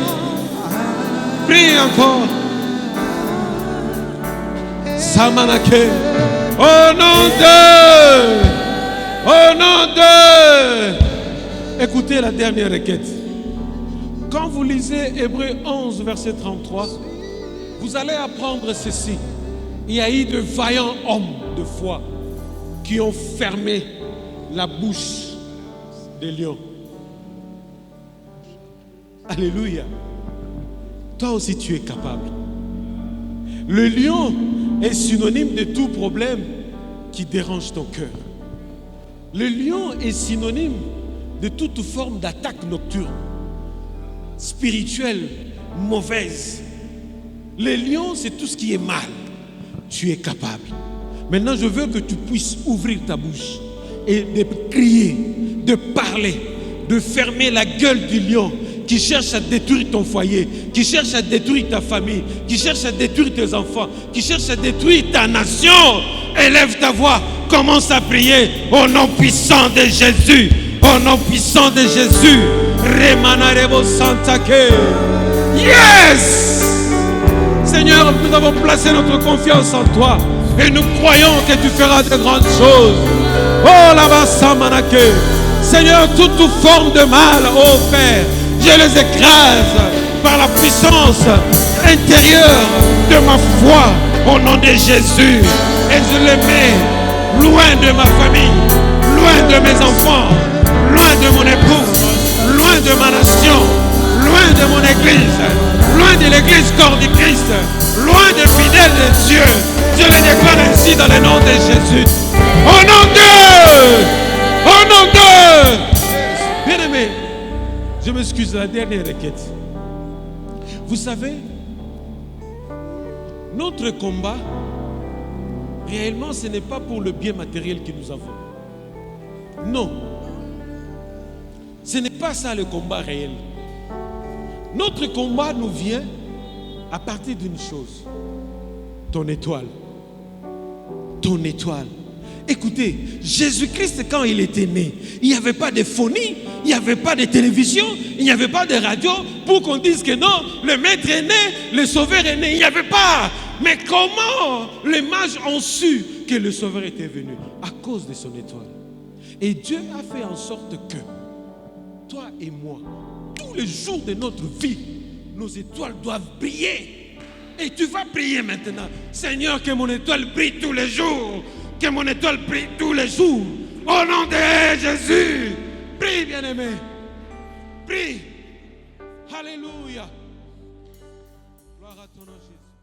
S1: Prie encore. Samanake. Au nom de. Écoutez la dernière requête. Quand vous lisez Hébreux 11, verset 33, vous allez apprendre ceci. Il y a eu de vaillants hommes de foi qui ont fermé la bouche des lions. Alléluia. Toi aussi tu es capable. Le lion est synonyme de tout problème qui dérange ton cœur. Le lion est synonyme de toute forme d'attaque nocturne, spirituelle, mauvaise. Le lion, c'est tout ce qui est mal. Tu es capable. Maintenant, je veux que tu puisses ouvrir ta bouche et de crier, de parler, de fermer la gueule du lion qui cherche à détruire ton foyer, qui cherche à détruire ta famille, qui cherche à détruire tes enfants, qui cherche à détruire ta nation. Élève ta voix, commence à prier au nom puissant de Jésus. Au nom puissant de Jésus. Remanarebo Santake. Yes! Seigneur, nous avons placé notre confiance en toi et nous croyons que tu feras de grandes choses. Oh là-bas, Samanake. Seigneur, toute forme de mal, oh Père, je les écrase par la puissance intérieure de ma foi au nom de Jésus. Et je les mets loin de ma famille, loin de mes enfants, loin de mon épouse, loin de ma nation, loin de mon église, loin de l'église corps du Christ, loin des fidèles de Dieu. Je les déclare ainsi dans le nom de Jésus. Au nom de... Au nom de... Bien-aimé, je m'excuse, la dernière requête. Vous savez, notre combat, réellement, ce n'est pas pour le bien matériel que nous avons. Non. Ce n'est pas ça le combat réel. Notre combat nous vient à partir d'une chose. Ton étoile. Ton étoile. Écoutez, Jésus-Christ, quand il était né, il n'y avait pas de phonie, il n'y avait pas de télévision, il n'y avait pas de radio pour qu'on dise que non, le maître est né, le sauveur est né. Il n'y avait pas. Mais comment les mages ont su que le sauveur était venu? À cause de son étoile. Et Dieu a fait en sorte que toi et moi, tous les jours de notre vie, nos étoiles doivent briller. Et tu vas prier maintenant. Seigneur, que mon étoile brille tous les jours. Que mon étoile brille tous les jours. Au nom de Jésus. Prie, bien-aimé. Prie. Alléluia. Gloire à ton nom, Jésus.